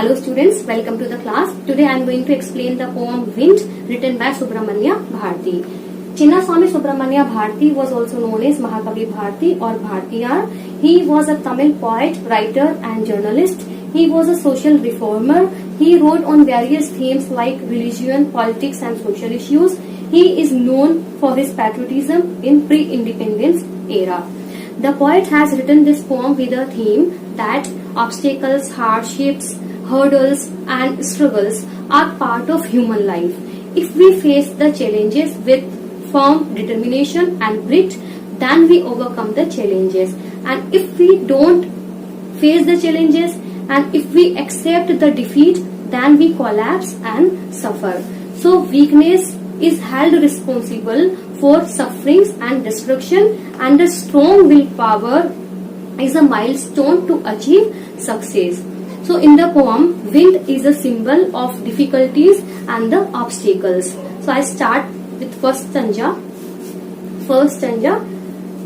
Hello students, welcome to the class. Today I am going to explain the poem Wind written by Subramanya Bharati. Chinnaswamy Subramanya Bharati was also known as Mahakavi Bharati or Bhartiyar. He was a Tamil poet, writer and journalist. He was a social reformer. He wrote on various themes like religion, politics and social issues. He is known for his patriotism in pre-independence era. The poet has written this poem with a theme that obstacles, hardships, hurdles and struggles are part of human life. If we face the challenges with firm determination and grit, then we overcome the challenges. And if we don't face the challenges and if we accept the defeat, then we collapse and suffer. So weakness is held responsible for sufferings and destruction, and the strong willpower is a milestone to achieve success. So in the poem, wind is a symbol of difficulties and the obstacles. So I start with first stanza. First stanza,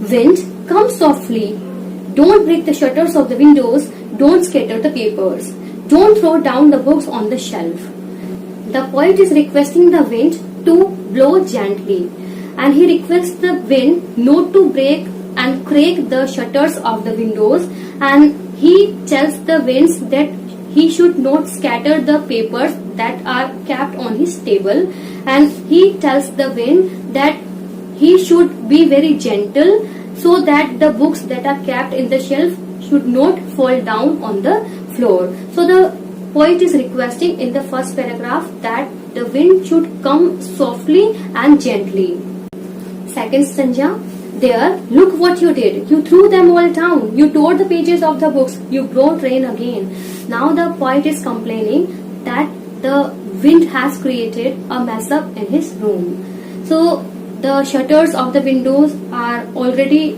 wind, come softly. Don't break the shutters of the windows. Don't scatter the papers. Don't throw down the books on the shelf. The poet is requesting the wind to blow gently, and he requests the wind not to break and crack the shutters of the windows, and he tells the winds that he should not scatter the papers that are kept on his table, and he tells the wind that he should be very gentle so that the books that are kept in the shelf should not fall down on the floor. So the poet is requesting in the first paragraph that the wind should come softly and gently. Second stanza, there, look what you did. You threw them all down. You tore the pages of the books. You brought rain again. Now the poet is complaining that the wind has created a mess up in his room. So the shutters of the windows are already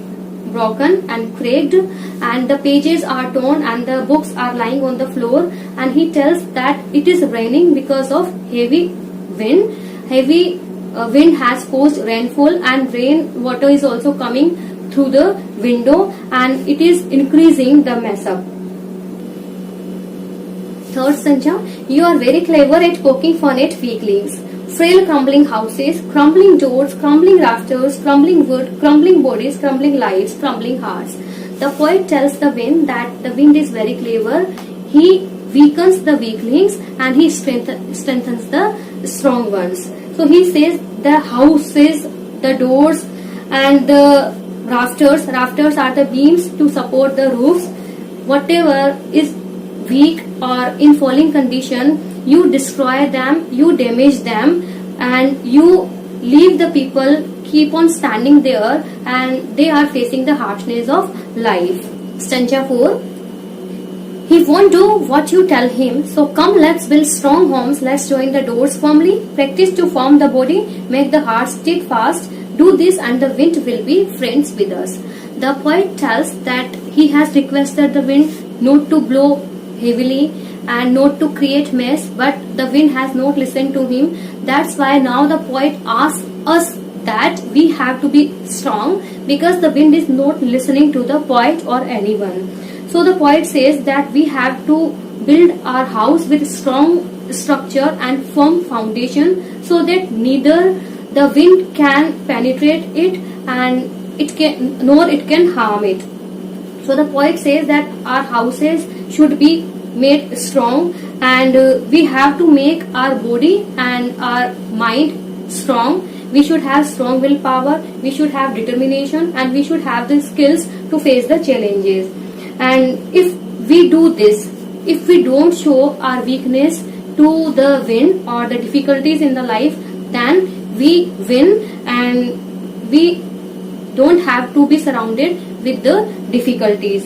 broken and cracked, and the pages are torn and the books are lying on the floor, and he tells that it is raining because of heavy wind. Heavy wind has caused rainfall, and rain water is also coming through the window, and it is increasing the mess up. Third stanza, you are very clever at poking fun at weaklings. Frail crumbling houses, crumbling doors, crumbling rafters, crumbling wood, crumbling bodies, crumbling lives, crumbling hearts. The poet tells the wind that the wind is very clever. He weakens the weaklings and he strengthens the strong ones. So he says the houses, the doors and the rafters are the beams to support the roofs. Whatever is weak or in falling condition, you destroy them, you damage them, and you leave the people keep on standing there and they are facing the harshness of life. Stanza 4. He won't do what you tell him, so come let's build strong homes, let's join the doors firmly, practice to form the body, make the heart steadfast, do this and the wind will be friends with us. The poet tells that he has requested the wind not to blow heavily and not to create mess, but the wind has not listened to him. That's why now the poet asks us that we have to be strong, because the wind is not listening to the poet or anyone. So the poet says that we have to build our house with strong structure and firm foundation, so that neither the wind can penetrate it and it can harm it. So the poet says that our houses should be made strong, and we have to make our body and our mind strong. We should have strong willpower, we should have determination, and we should have the skills to face the challenges. And if we do this, if we don't show our weakness to the wind or the difficulties in the life, then we win and we don't have to be surrounded with the difficulties.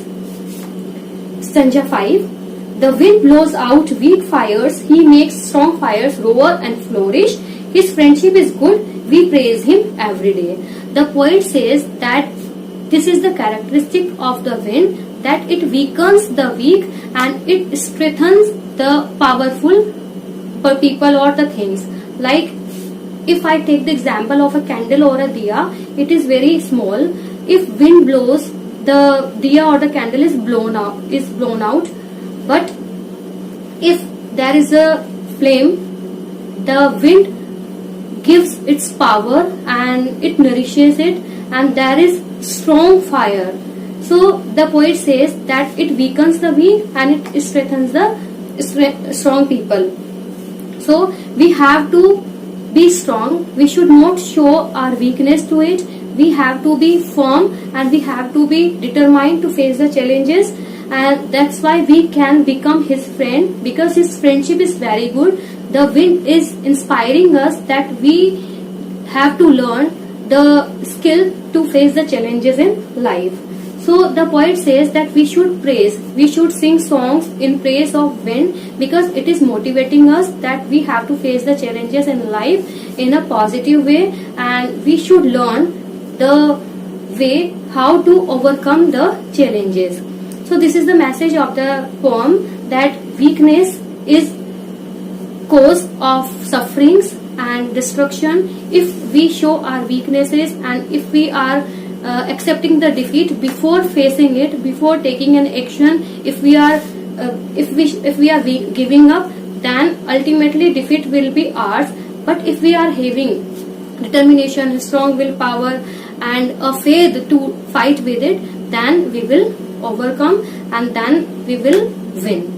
Stanza 5. The wind blows out weak fires, he makes strong fires roar and flourish. His friendship is good, we praise him every day. The poet says that this is the characteristic of the wind, that it weakens the weak and it strengthens the powerful people or the things. Like if I take the example of a candle or a diya, it is very small. If wind blows, the diya or the candle is blown out, but if there is a flame, the wind gives its power and it nourishes it, and there is strong fire. So the poet says that it weakens the weak and it strengthens the strong people. So we have to be strong. We should not show our weakness to it. We have to be firm and we have to be determined to face the challenges, and that's why we can become his friend, because his friendship is very good. The wind is inspiring us that we have to learn the skill to face the challenges in life. So the poet says that we should praise, we should sing songs in praise of wind, because it is motivating us that we have to face the challenges in life in a positive way, and we should learn the way how to overcome the challenges. So this is the message of the poem, that weakness is cause of sufferings and destruction. If we show our weaknesses and if we are accepting the defeat before facing it, before taking an action, if we are giving up, then ultimately defeat will be ours. But if we are having determination, strong willpower and a faith to fight with it, then we will overcome and then we will win.